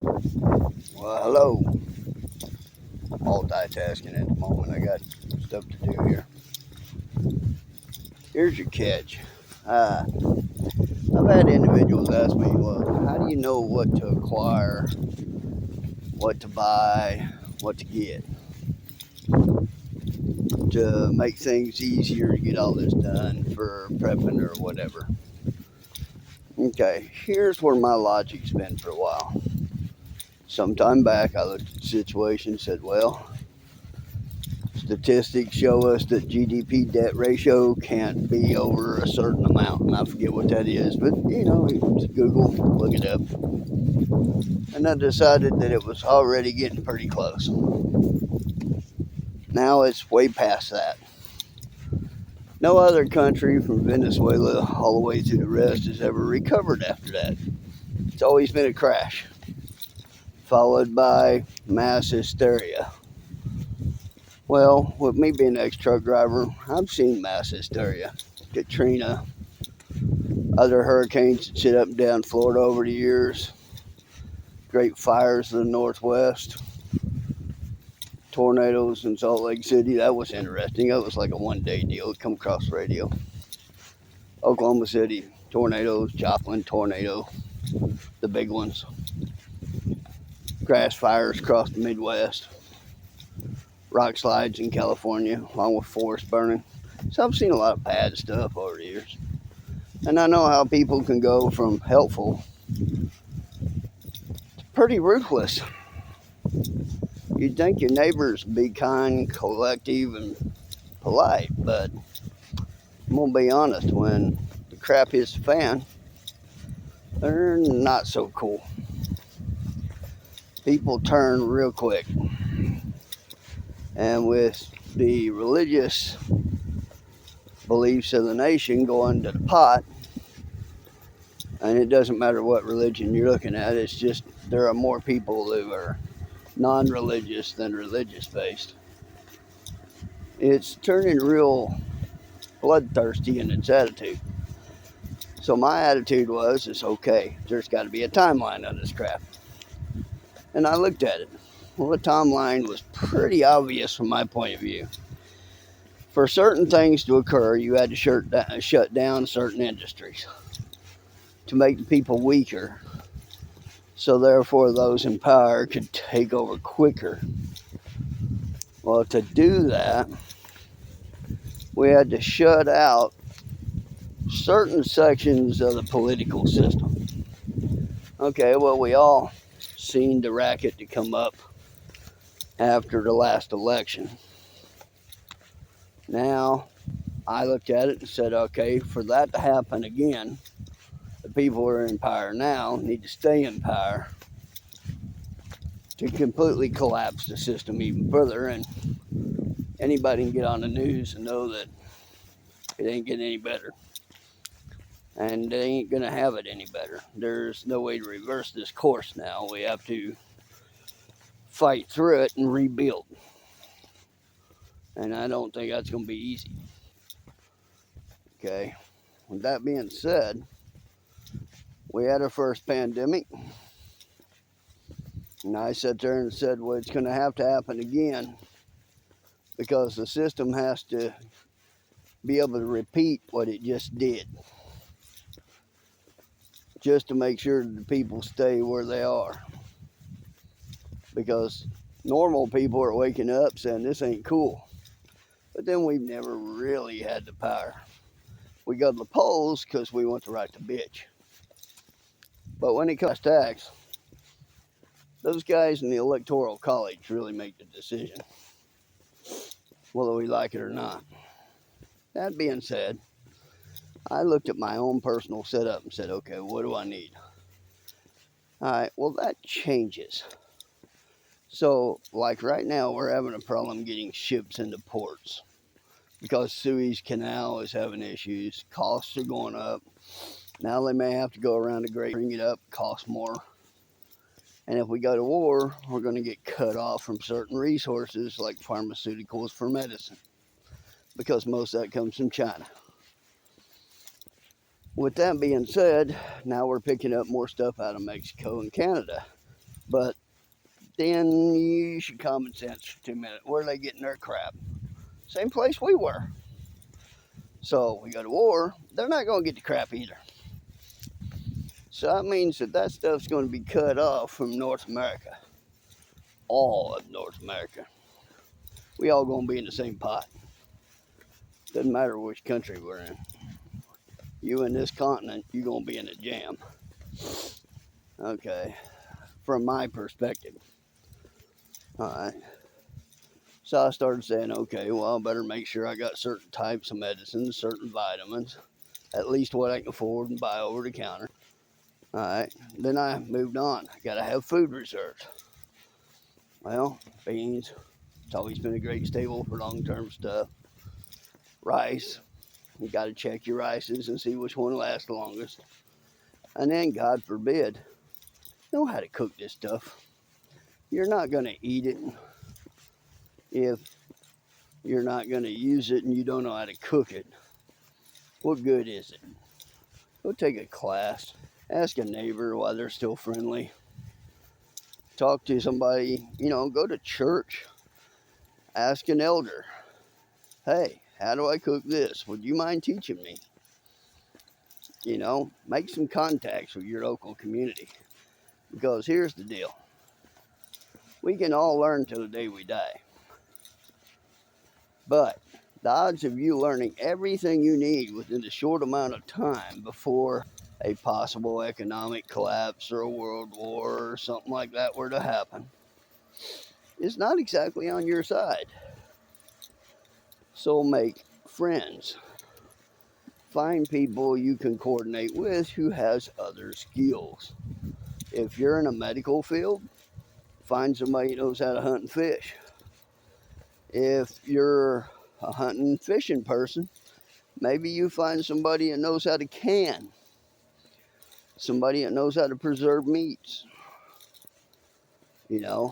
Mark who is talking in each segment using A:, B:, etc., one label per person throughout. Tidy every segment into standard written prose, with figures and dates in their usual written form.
A: Well, hello. Multitasking at the moment. I got stuff to do here. Here's your catch. Uh, I've had individuals ask me, well, how do you know what to acquire, what to buy, what to get to make things easier to get all this done for prepping or whatever? Okay, here's where my logic's been for a while. Sometime back, I looked at the situation and said, well, statistics show us that GDP debt ratio can't be over a certain amount. And I forget what that is, but Google, look it up. And I decided that it was already getting pretty close. Now it's way past that. No other country from Venezuela all the way through the rest has ever recovered after that. It's always been a crash, followed by mass hysteria. Well, with me being an ex-truck driver, I've seen mass hysteria. Katrina, other hurricanes that sit up and down Florida over the years, great fires in the Northwest, tornadoes in Salt Lake City. That was interesting. That was like a one-day deal. It come across the radio. Oklahoma City, tornadoes, Joplin tornado, the big ones. Grass fires across the Midwest, rock slides in California, along with forest burning. So I've seen a lot of bad stuff over the years. And I know how people can go from helpful to pretty ruthless. You'd think your neighbors would be kind, collective, and polite, but I'm gonna be honest, when the crap hits the fan, they're not so cool. People turn real quick. And with the religious beliefs of the nation going to the pot, and it doesn't matter what religion you're looking at, it's just there are more people who are non-religious than religious based. It's turning real bloodthirsty in its attitude. So my attitude was, it's okay. There's got to be a timeline on this crap. And I looked at it. Well, the timeline was pretty obvious from my point of view. For certain things to occur, you had to shut down certain industries to make the people weaker. So therefore, those in power could take over quicker. Well, to do that, we had to shut out certain sections of the political system. Okay, well, we all seen the racket to come up after the last election. Now, I looked at it and said, okay, for that to happen again, the people who are in power now need to stay in power to completely collapse the system even further. And anybody can get on the news and know that it ain't getting any better. And they ain't going to have it any better. There's no way to reverse this course now. We have to fight through it and rebuild. And I don't think that's going to be easy. Okay. With that being said, we had our first pandemic. And I sat there and said, well, it's going to have to happen again because the system has to be able to repeat what it just did, just to make sure that the people stay where they are. Because normal people are waking up saying this ain't cool. But then we've never really had the power. We go to the polls because we want the right to bitch. But when it comes to tax, those guys in the Electoral College really make the decision, whether we like it or not. That being said, I looked at my own personal setup and said, okay, what do I need? All right, well, that changes. So, like right now, we're having a problem getting ships into ports because Suez Canal is having issues. Costs are going up. Now they may have to go around the Great, bring it up, cost more. And if we go to war, we're going to get cut off from certain resources like pharmaceuticals for medicine because most of that comes from China. With that being said, now we're picking up more stuff out of Mexico and Canada. But then you should common sense for 2 minutes. Where are they getting their crap? Same place we were. So we go to war, they're not going to get the crap either. So that means that stuff's going to be cut off from North America. All of North America. We all going to be in the same pot. Doesn't matter which country we're in. You in this continent, you're going to be in a jam. Okay. From my perspective. Alright. So I started saying, okay, well, I better make sure I got certain types of medicines, certain vitamins, at least what I can afford and buy over the counter. Alright. Then I moved on. I got to have food reserves. Well, beans. It's always been a great staple for long-term stuff. Rice. You got to check your rices and see which one lasts the longest. And then, God forbid, know how to cook this stuff. You're not going to eat it if you're not going to use it and you don't know how to cook it. What good is it? Go take a class. Ask a neighbor while they're still friendly. Talk to somebody, go to church. Ask an elder. Hey, how do I cook this? Would you mind teaching me? Make some contacts with your local community. Because here's the deal. We can all learn till the day we die. But the odds of you learning everything you need within a short amount of time before a possible economic collapse or a world war or something like that were to happen is not exactly on your side. So make friends. Find people you can coordinate with who has other skills. If you're in a medical field, find somebody who knows how to hunt and fish. If you're a hunting and fishing person, maybe you find somebody that knows how to can. Somebody that knows how to preserve meats. You're going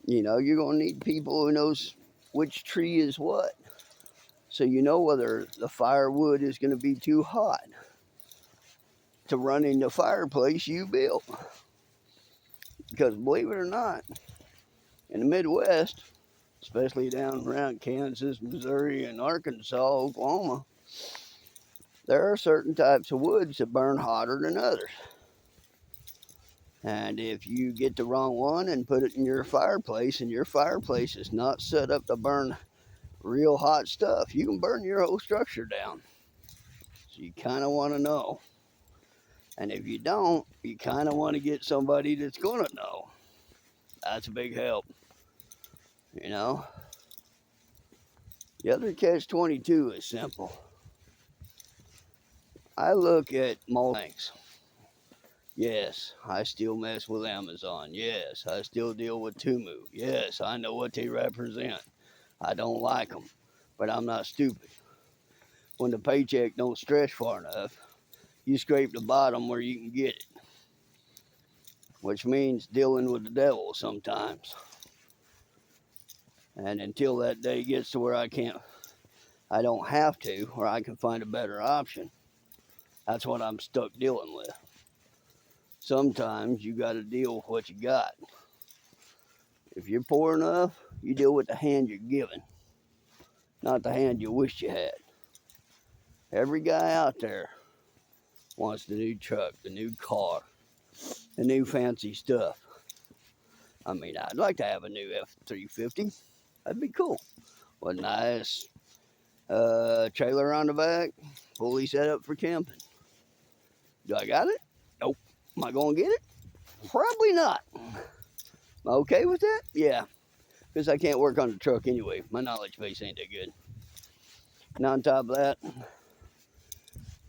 A: to need people who knows which tree is what. So you know whether the firewood is going to be too hot to run in the fireplace you built. Because believe it or not, in the Midwest, especially down around Kansas, Missouri, and Arkansas, Oklahoma, there are certain types of woods that burn hotter than others. And if you get the wrong one and put it in your fireplace, and your fireplace is not set up to burn real hot stuff, you can burn your whole structure down. So you kind of want to know. And if you don't, you kind of want to get somebody that's going to know. That's a big help. The other catch-22 is simple. I look at most things. Yes, I still mess with Amazon. Yes, I still deal with Temu. Yes, I know what they represent. I don't like them, but I'm not stupid. When the paycheck don't stretch far enough, you scrape the bottom where you can get it, which means dealing with the devil sometimes. And until that day gets to where I don't have to, or I can find a better option, that's what I'm stuck dealing with. Sometimes you got to deal with what you got. If you're poor enough, you deal with the hand you're given, not the hand you wish you had. Every guy out there wants the new truck, the new car, the new fancy stuff. I mean, I'd like to have a new F-350. That'd be cool. With a nice trailer on the back, fully set up for camping. Do I got it? Nope. Am I going to get it? Probably not. Am I okay with that? Yeah. Because I can't work on the truck anyway. My knowledge base ain't that good. And on top of that,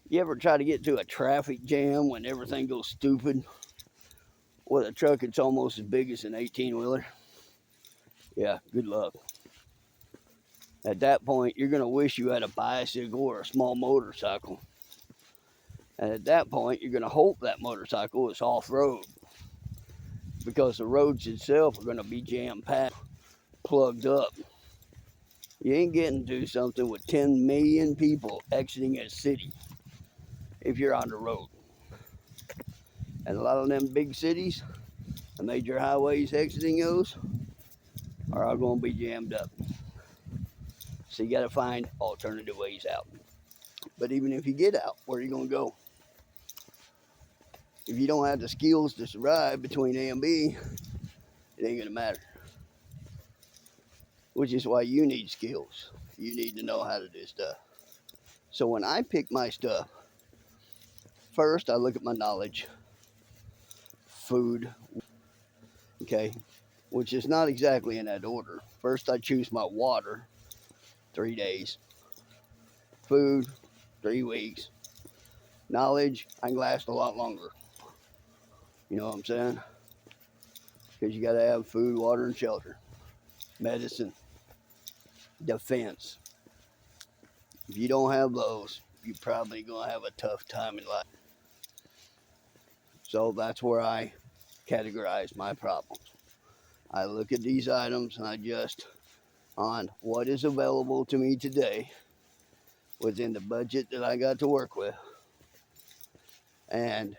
A: you ever try to get to a traffic jam when everything goes stupid? With a truck that's almost as big as an 18-wheeler? Yeah, good luck. At that point, you're going to wish you had a bicycle or a small motorcycle. And at that point, you're going to hope that motorcycle is off-road. Because the roads itself are going to be jam-packed, plugged up. You ain't getting to something with 10 million people exiting a city if you're on the road. And a lot of them big cities, the major highways exiting those, are all going to be jammed up. So you got to find alternative ways out. But even if you get out, where are you going to go? If you don't have the skills to survive between A and B, it ain't going to matter. Which is why you need skills. You need to know how to do stuff. So when I pick my stuff, first I look at my knowledge, food, okay, which is not exactly in that order. First I choose my water, 3 days. Food, 3 weeks. Knowledge, I can last a lot longer. You know what I'm saying? Because you got to have food, water, and shelter. Medicine, defense. If you don't have those, you're probably going to have a tough time in life. So that's where I categorize my problems. I look at these items and I adjust on what is available to me today within the budget that I got to work with. And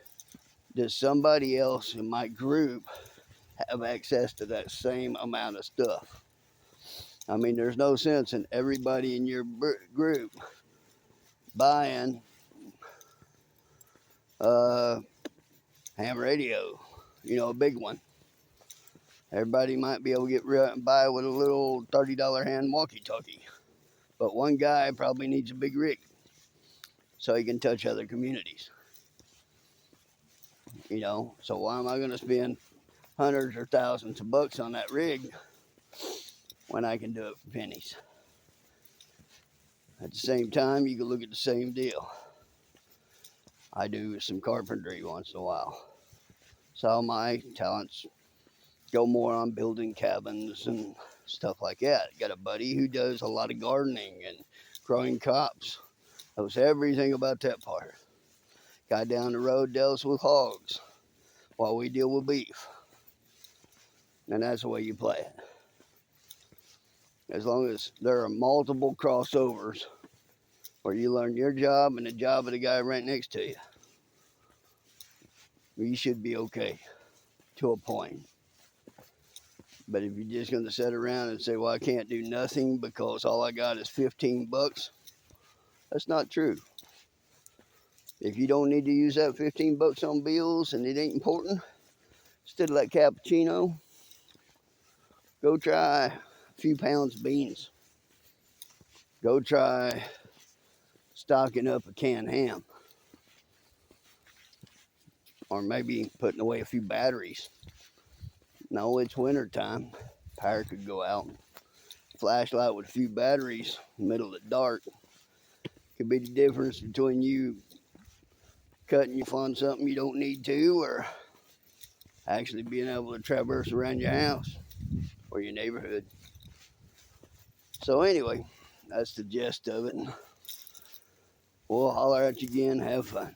A: does somebody else in my group have access to that same amount of stuff? I mean, there's no sense in everybody in your group buying ham radio, a big one. Everybody might be able to get by with a little $30 hand walkie-talkie. But one guy probably needs a big rig so he can touch other communities. So why am I going to spend hundreds or thousands of bucks on that rig when I can do it for pennies? At the same time, you can look at the same deal. I do some carpentry once in a while. So my talents go more on building cabins and stuff like that. Got a buddy who does a lot of gardening and growing crops. Knows everything about that part. Guy down the road deals with hogs while we deal with beef. And that's the way you play it. As long as there are multiple crossovers where you learn your job and the job of the guy right next to you, you should be okay to a point. But if you're just going to sit around and say, well, I can't do nothing because all I got is 15 bucks, that's not true. If you don't need to use that 15 bucks on bills and it ain't important, instead of that cappuccino, go try a few pounds of beans. Go try stocking up a canned ham. Or maybe putting away a few batteries. No, it's winter time. Power could go out. Flashlight with a few batteries, middle of the dark, could be the difference between you cutting you on something you don't need to, or actually being able to traverse around your house or your neighborhood. So anyway, that's the gist of it. We'll holler at you again. Have fun.